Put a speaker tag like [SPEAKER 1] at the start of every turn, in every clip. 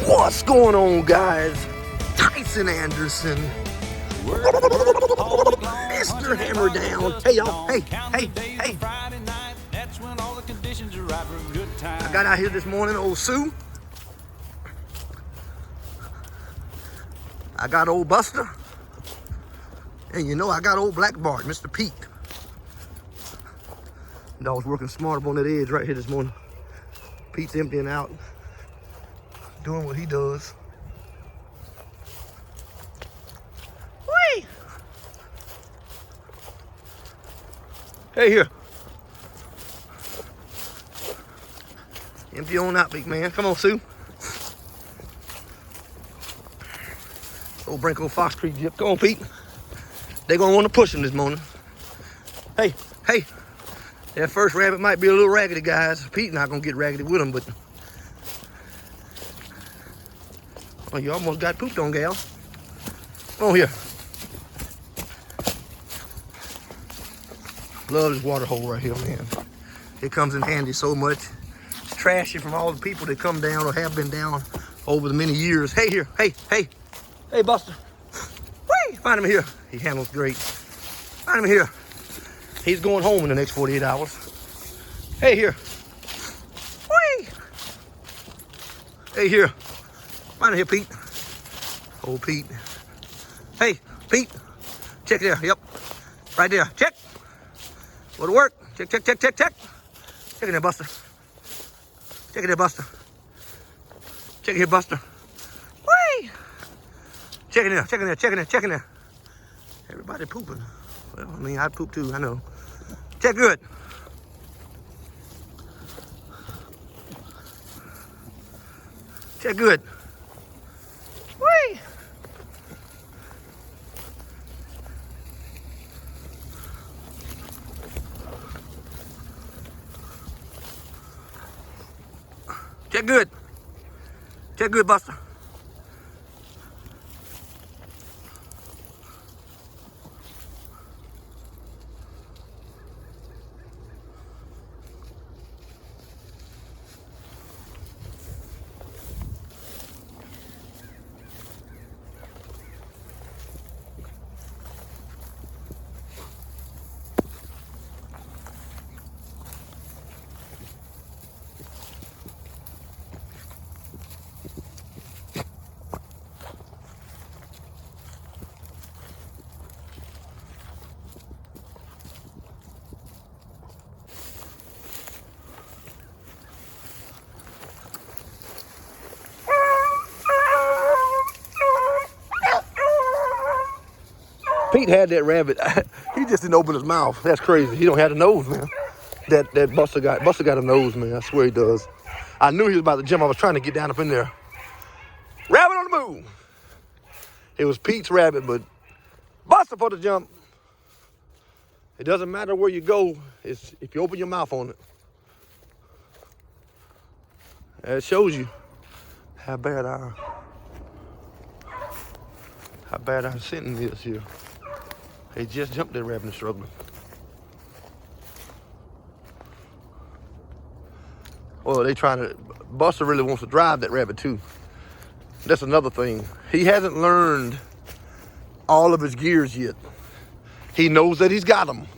[SPEAKER 1] What's going on, guys? Tyson Anderson, Mr. Hammer Down. Hey, y'all. Hey. I got out here this morning, old Sue. I got old Buster. And you know I got old Black Bart, Mr. Pete. Dog's working smart up on that edge right here this morning. Pete's emptying out, doing what he does. Whee! Hey, here. Empty on out, big man. Come on, Sue. Old Brinko Fox Creek Jip. Come on, Pete. They're gonna want to push him this morning. Hey. That first rabbit might be a little raggedy, guys. Pete's not gonna get raggedy with him, but oh, you almost got pooped on, gal. Come on here. Love this water hole right here, man. It comes in handy so much. It's trashy from all the people that come down or have been down over the many years. Hey, here. Hey, Buster. Whee! Find him here. He handles great. Find him here. He's going home in the next 48 hours. Hey, here. Whee! Hey, here. Find him here, Pete. Old Pete. Hey, Pete. Check there. Yep. Right there. Check. Go to work. Check. Check in there, Buster. Check in there, Buster. Check here, Buster. Whee! Check in there. Everybody pooping. Well, I mean, I poop too, I know. Check good. Check good. Whee! Check good. Check good, Buster. Pete had that rabbit. He just didn't open his mouth. That's crazy. He don't have a nose, man. That Buster got a nose, man. I swear he does. I knew he was about to jump. I was trying to get down up in there. Rabbit on the move. It was Pete's rabbit, but Buster for the jump. It doesn't matter where you go. It's if you open your mouth on it. It shows you how bad our sentence is here. They just jumped that rabbit and struggling. Well, Buster really wants to drive that rabbit too. That's another thing. He hasn't learned all of his gears yet. He knows that he's got them,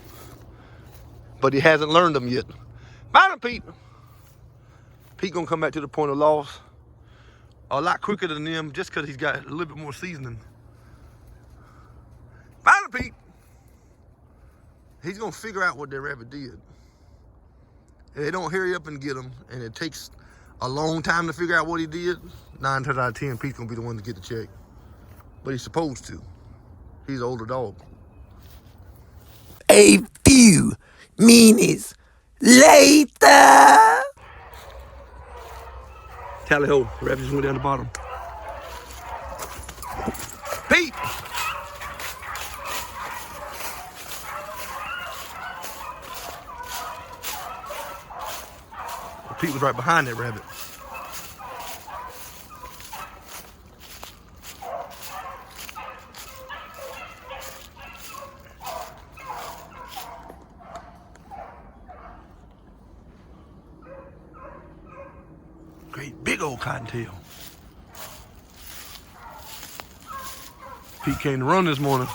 [SPEAKER 1] but he hasn't learned them yet. Find him, Pete. Pete gonna come back to the point of loss a lot quicker than them just because he's got a little bit more seasoning. Find him, Pete. He's gonna figure out what that rabbit did. If they don't hurry up and get him, and it takes a long time to figure out what he did, 9 times out of 10, Pete's gonna be the one to get the check. But he's supposed to. He's an older dog.
[SPEAKER 2] A few minutes later.
[SPEAKER 1] Tally ho, rabbit just went down the bottom. Pete! Pete was right behind that rabbit. Great big old cottontail. Pete came to run this morning.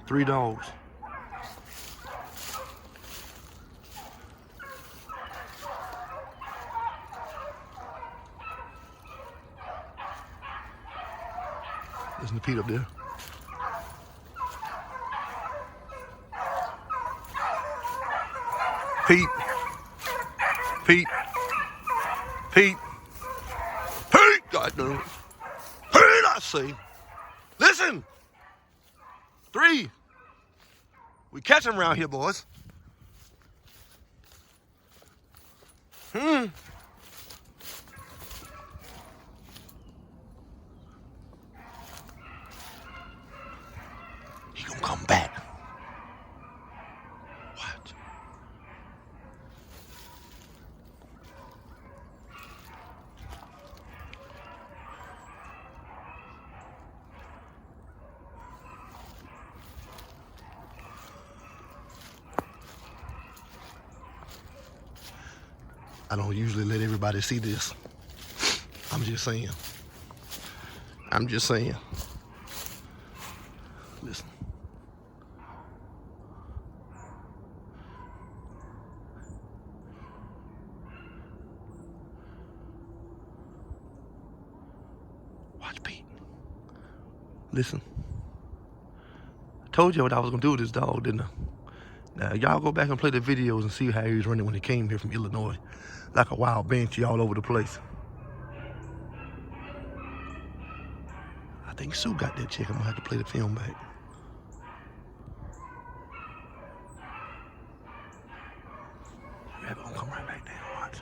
[SPEAKER 1] Three dogs. Listen to Pete up there. Pete. Pete. Pete. Pete! God damn it. Pete, I say. Listen! 3. We catch them around here, boys. He gonna come back. What? I don't usually let everybody see this. I'm just saying. I'm just saying. Listen. Watch Pete. Listen. I told you what I was gonna do with this dog, didn't I? Now, y'all go back and play the videos and see how he was running when he came here from Illinois. Like a wild banshee all over the place. I think Sue got that check. I'm gonna have to play the film back. Rabbit gonna come right back down, watch.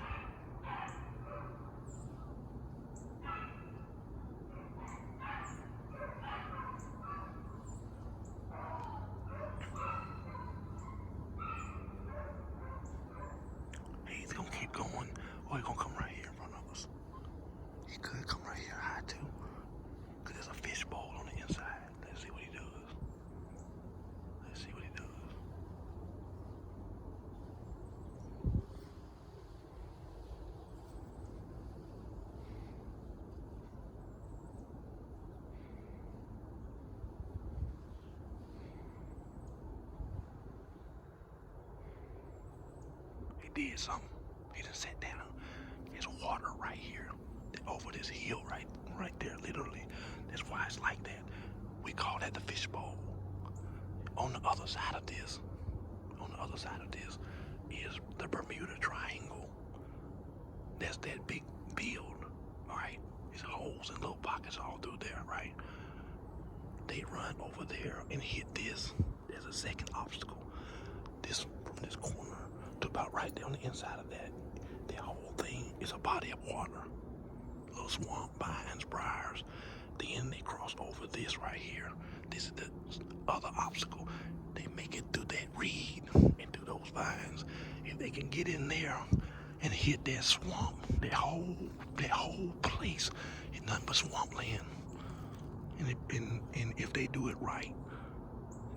[SPEAKER 1] He's gonna keep going. Or he's gonna come right here in front of us. He could come right here high too. Cause there's a fish bowl on the inside. Let's see what he does. Let's see what he does. He did something. He done sat down. There's water right here. Over this hill right there, literally. That's why it's like that. We call that the fish bowl. On the other side of this is the Bermuda Triangle. That's that big build, all right? There's holes and little pockets all through there, right? They run over there and hit this. There's a second obstacle. This, from this corner to about right there on the inside of that. The whole thing is a body of water. Little swamp, vines, briars. Then they cross over this right here. This is the other obstacle. They make it through that reed and through those vines. If they can get in there and hit that swamp, that whole place is nothing but swampland. And if they do it right,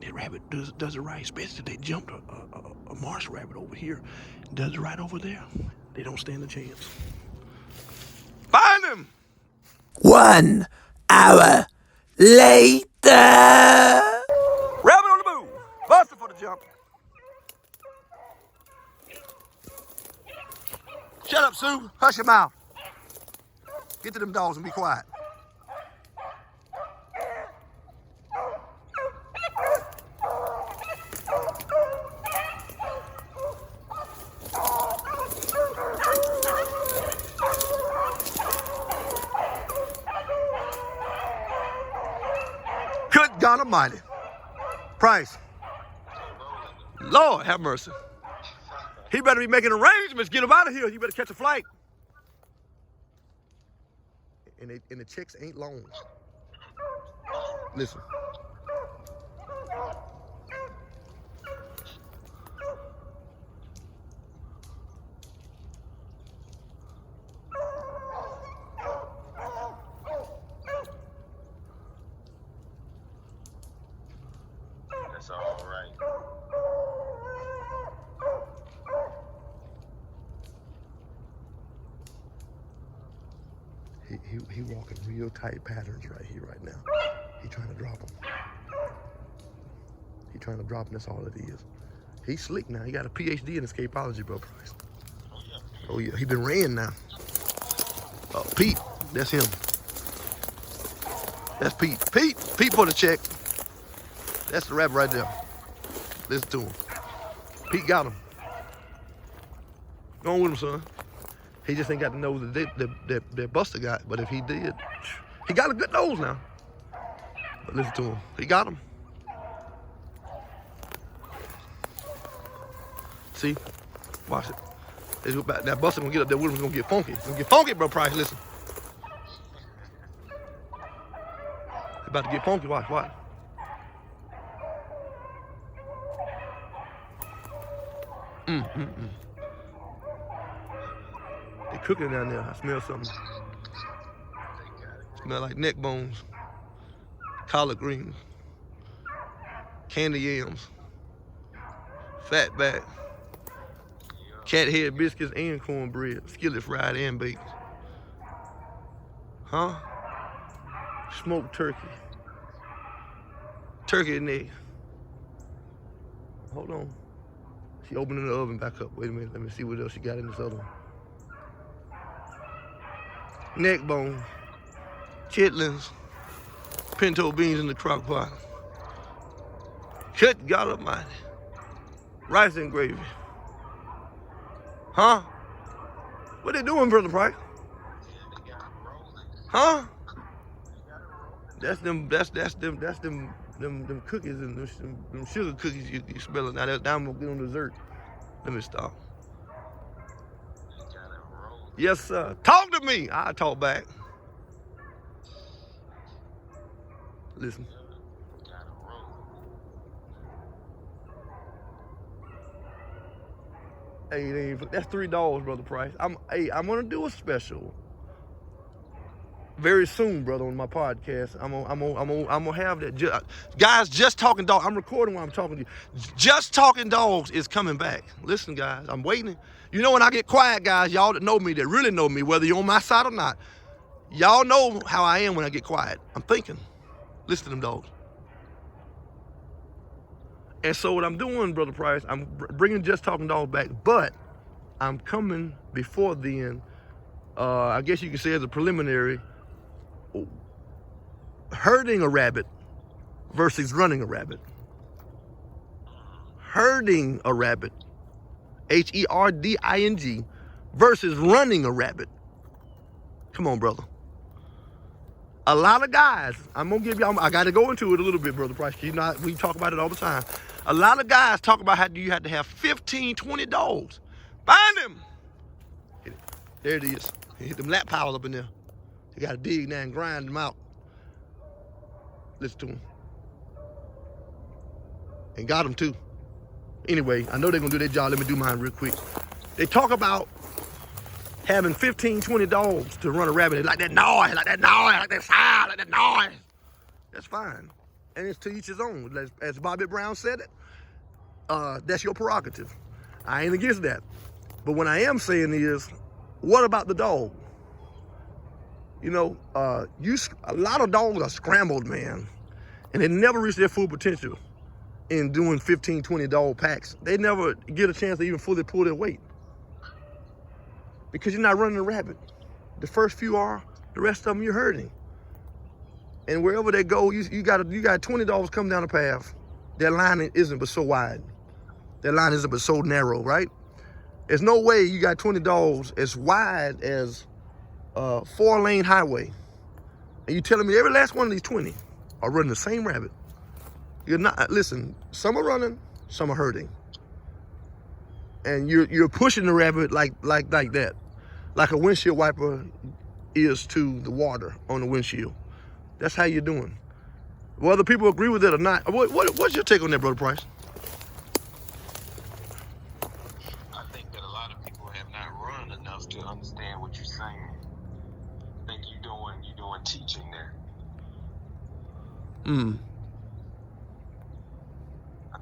[SPEAKER 1] that rabbit does it right, especially if they jumped a marsh rabbit over here, does it right over there, they don't stand a chance. Find him!
[SPEAKER 2] 1 hour later.
[SPEAKER 1] Rabbit on the move. Buster for the jump. Shut up, Sue. Hush your mouth. Get to them dogs and be quiet. Almighty. Price. Lord have mercy. He better be making arrangements. Get him out of here. You better catch a flight. And the checks ain't long. Listen.
[SPEAKER 3] That's all right.
[SPEAKER 1] He walking real tight patterns right here, right now. He trying to drop him. He trying to drop him, that's all it is. He's slick now. He got a PhD in escapology, bro, Price. Oh, yeah. He been ran now. Pete, that's him. That's Pete. Pete for the check. That's the rap right there. Listen to him. Pete got him. Go on with him, son. He just ain't got the nose that Buster got. But if he did, he got a good nose now. But listen to him. He got him. See? Watch it. That Buster gonna get up there with him. He's gonna get funky. He's gonna get funky, bro, Price. Listen. He's about to get funky. Watch. They cooking down there. I smell something. Smell like neck bones, collard greens, candy yams, fat back, cat head biscuits and cornbread, skillet fried and baked. Huh? Smoked turkey. Turkey and egg. Hold on. She opening the oven back up. Wait a minute. Let me see what else she got in this other one. Neck bone, chitlins, pinto beans in the crock pot. Good God Almighty. Rice and gravy. Huh? What they doing, Brother Price? Huh? That's them cookies and them sugar cookies you smelling. Now I'm gonna get on dessert. Let me stop. Yes, sir. Talk to me. I'll talk back. Listen. Hey, that's $3, Brother Price. I'm gonna do a special very soon, brother, on my podcast. I'm gonna have that. Guys, Just Talking Dogs. I'm recording while I'm talking to you. Just Talking Dogs is coming back. Listen, guys, I'm waiting. You know when I get quiet, guys, y'all that know me, that really know me, whether you're on my side or not, y'all know how I am when I get quiet. I'm thinking. Listen to them dogs. And so what I'm doing, Brother Price, I'm bringing Just Talking Dogs back, but I'm coming before then, I guess you could say as a preliminary, herding a rabbit versus running a rabbit. Herding a rabbit, Herding, versus running a rabbit. Come on, brother. A lot of guys, I'm gonna give y'all, I gotta go into it a little bit, Brother Price. You know, we talk about it all the time. A lot of guys talk about how you have to have 15, 20 dogs. Find him. There it is. Hit them lap piles up in there. You gotta dig now and grind them out. Listen to them. And got them too. Anyway, I know they're gonna do their job. Let me do mine real quick. They talk about having 15, 20 dogs to run a rabbit. They like that noise, like that sound, like that noise. That's fine. And it's to each his own. As Bobby Brown said it, that's your prerogative. I ain't against that. But what I am saying is, what about the dog? You know, a lot of dogs are scrambled, man. And they never reach their full potential in doing 15, 20 dog packs. They never get a chance to even fully pull their weight. Because you're not running a rabbit. The first few are, the rest of them you're herding. And wherever they go, you got 20 dogs come down the path. Their line isn't but so wide. Their line isn't but so narrow, right? There's no way you got 20 dogs as wide as a 4-lane highway. And you telling me every last one of these 20 are running the same rabbit. You're not, listen, some are running, some are hurting. And you're pushing the rabbit like that. Like a windshield wiper is to the water on the windshield. That's how you're doing. Whether people agree with it or not, what's your take on that, Brother Price?
[SPEAKER 3] I think that a lot of people have not run enough to understand what you're saying. I think you're doing teaching there. I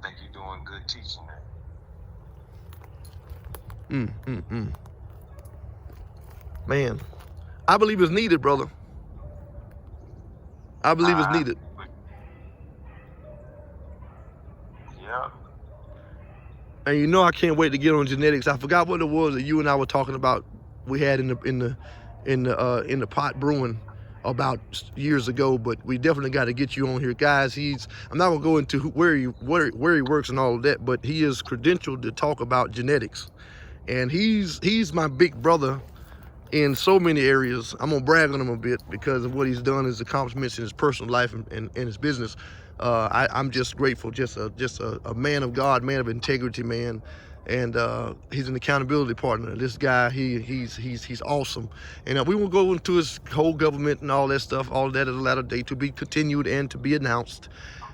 [SPEAKER 3] think you're doing good teaching there.
[SPEAKER 1] Man, I believe it's needed, brother. I believe it's needed.
[SPEAKER 3] Yeah.
[SPEAKER 1] And you know I can't wait to get on genetics. I forgot what it was that you and I were talking about. We had in the pot brewing about years ago, but we definitely got to get you on here, guys. I'm not gonna go into where he works and all of that, but he is credentialed to talk about genetics, and he's my big brother in so many areas. I'm gonna brag on him a bit because of what he's done, his accomplishments in his personal life and his business. I'm just grateful, just a man of God, man of integrity, man. And he's an accountability partner. This guy, he's awesome. And we will go into his whole government and all that stuff, all that at a later date, to be continued and to be announced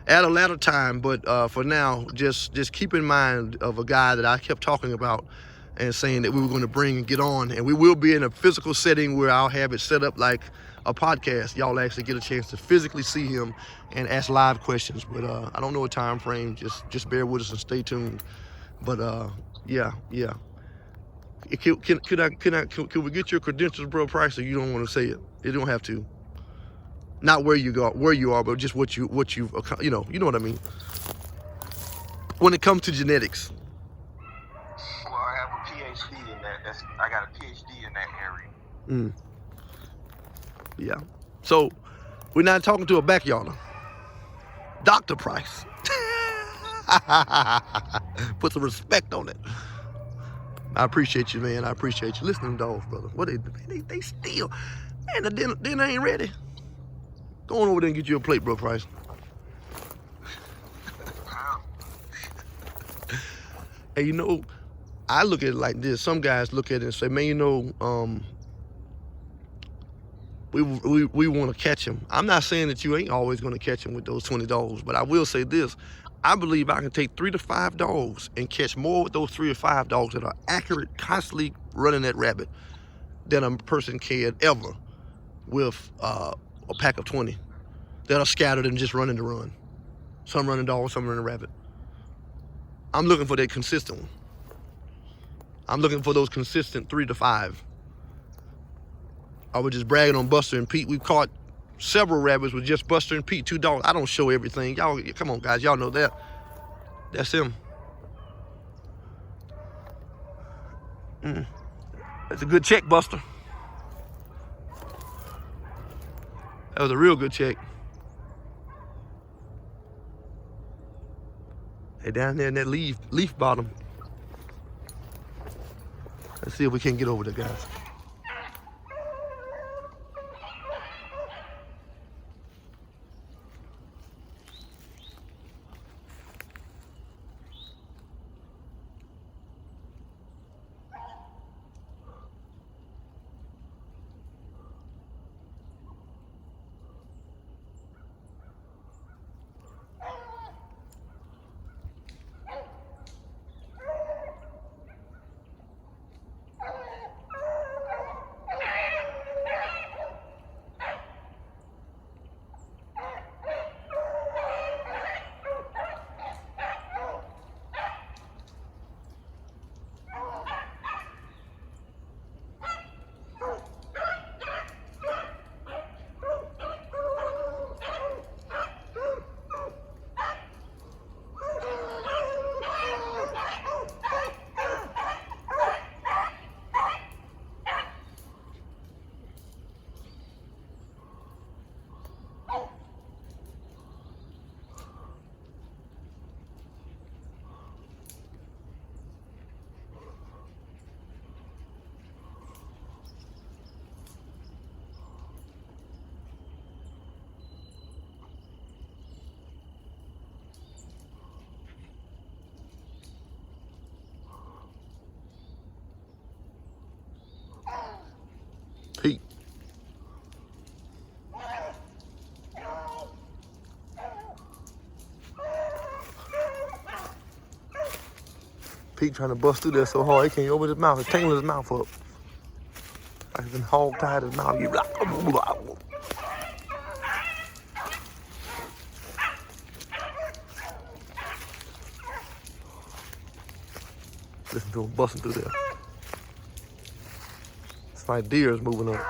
[SPEAKER 1] at a later time. But for now, just keep in mind of a guy that I kept talking about and saying that we were going to bring and get on. And we will be in a physical setting where I'll have it set up like a podcast. Y'all actually get a chance to physically see him and ask live questions. But I don't know a time frame. Just bear with us and stay tuned. But yeah. Can we get your credentials, bro, Price? Or you don't want to say it? You don't have to. Not where you are, but just what you've, you know what I mean. When it comes to genetics.
[SPEAKER 3] Well, I have a PhD in that. I got a PhD in that area.
[SPEAKER 1] Yeah. So we're not talking to a backyarder. Dr. Price. Put some respect on it. I appreciate you, man. I appreciate you. Listen to them dogs, brother. What they still, man, the dinner ain't ready. Go on over there and get you a plate, bro, Price. Hey, you know, I look at it like this. Some guys look at it and say, man, you know, we want to catch him. I'm not saying that you ain't always going to catch him with those 20 dogs, but I will say this. I believe I can take 3 to 5 dogs and catch more with those 3 or 5 dogs that are accurate, constantly running that rabbit, than a person can ever with a pack of 20 that are scattered and just running to run. Some running dogs, some running rabbit. I'm looking for that consistent one. I'm looking for those consistent 3 to 5. I was just bragging on Buster and Pete. We've caught several rabbits with just Buster and Pete, 2 dogs. I don't show everything. Y'all, come on, guys. Y'all know that. That's him. That's a good check, Buster. That was a real good check. Hey, down there in that leaf bottom. Let's see if we can get over there, guys. Pete trying to bust through there so hard he can't open his mouth. He's tangling his mouth up. Like he's been hog tied his mouth. Listen to him busting through there. It's like deer is moving up.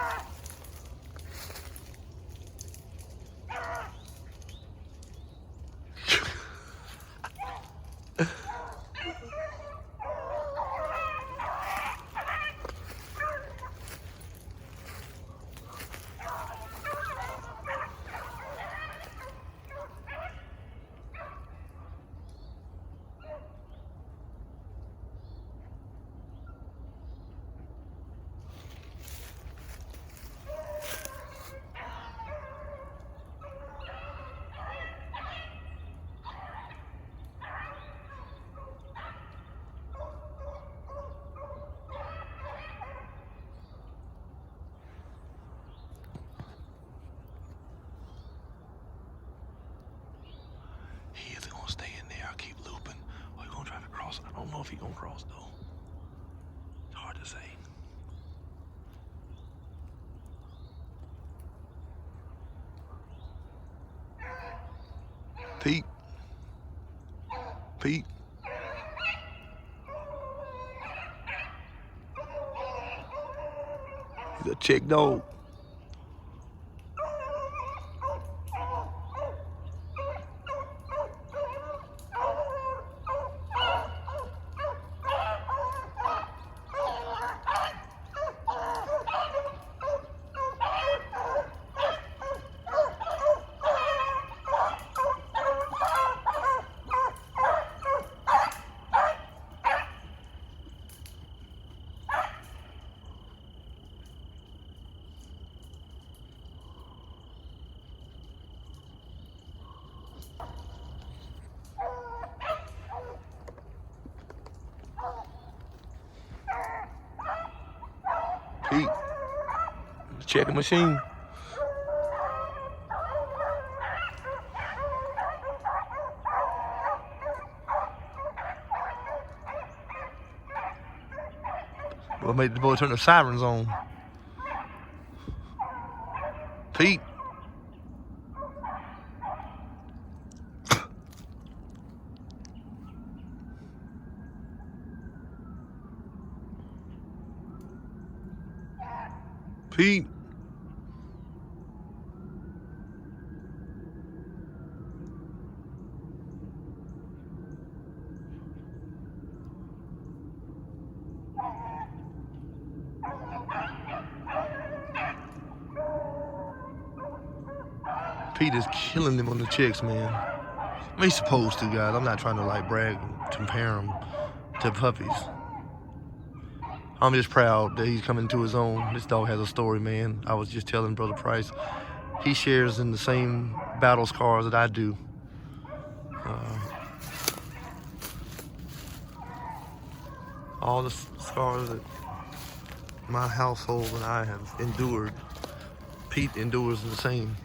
[SPEAKER 1] He is gonna stay in there. I keep looping. Or he gonna try to cross. I don't know if he gonna cross though. It's hard to say. Pete. Pete. He's a chick dog. Pete, check the machine. What made the boy turn the sirens on? Pete. Pete. Pete is killing them on the chicks, man. I mean, he's supposed to, guys. I'm not trying to like brag and compare him to puppies. I'm just proud that he's coming to his own. This dog has a story, man. I was just telling Brother Price, he shares in the same battle scars that I do. All the scars that my household and I have endured, Pete endures the same.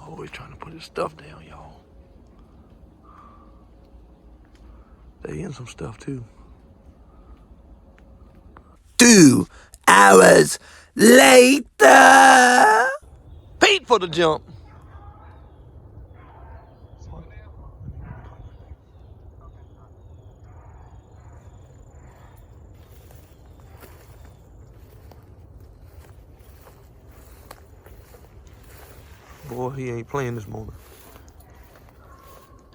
[SPEAKER 1] Always trying to put his stuff down, y'all. They in some stuff too.
[SPEAKER 2] 2 hours later.
[SPEAKER 1] Pete for the jump. Boy, he ain't playing this morning.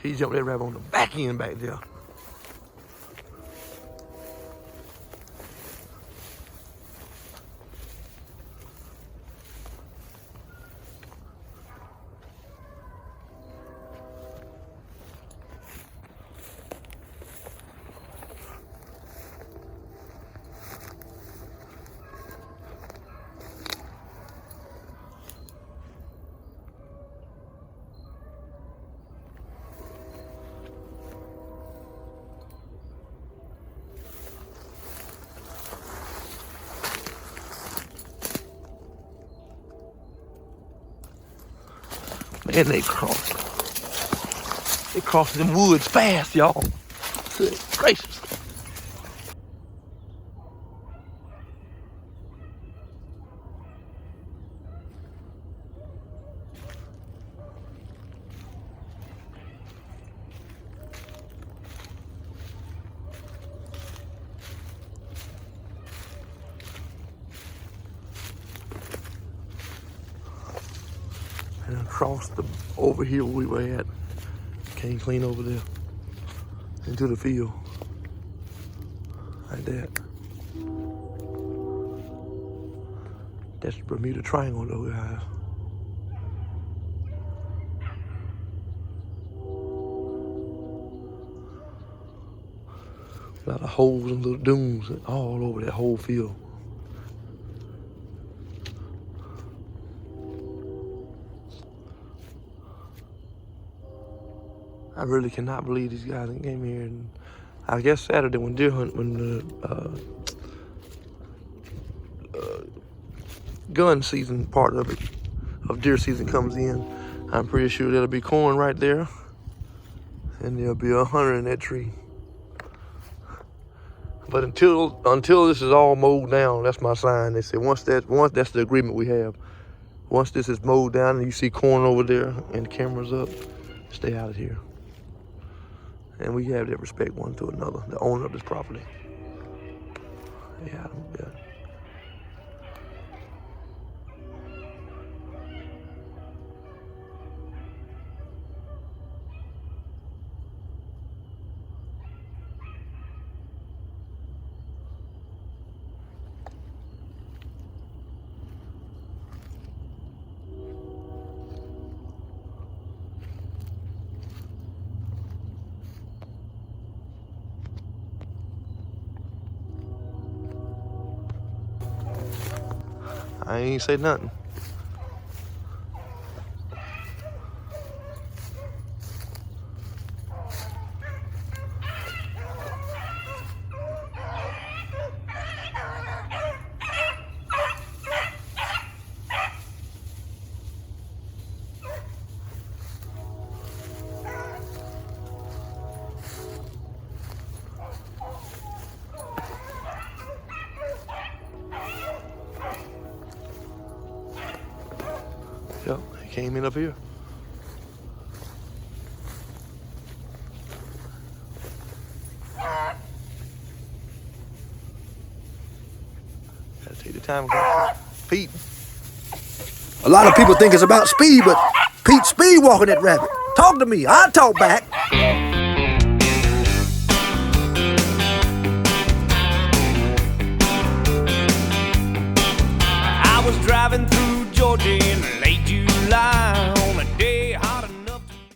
[SPEAKER 1] He jumped that rabbit on the back end back there. Man, they crossed them woods fast, y'all. Good gracious. And across the over here where we were at, came clean over there into the field like that. That's the Bermuda Triangle though, guys. A lot of holes and little dunes all over that whole field. I really cannot believe these guys came here. And I guess Saturday when deer hunt, when the gun season part of it, of deer season comes in, I'm pretty sure there'll be corn right there, and there'll be a hunter in that tree. But until this is all mowed down, that's my sign. They said once that's the agreement we have. Once this is mowed down and you see corn over there and the cameras up, stay out of here. And we have that respect one to another, the owner of this property. Yeah. I ain't say nothing. Yep, he came in up here. Gotta take the time. Pete.
[SPEAKER 2] A lot of people think it's about speed, but Pete's speed walking that rabbit. Talk to me, I'll talk back.
[SPEAKER 4] I was driving through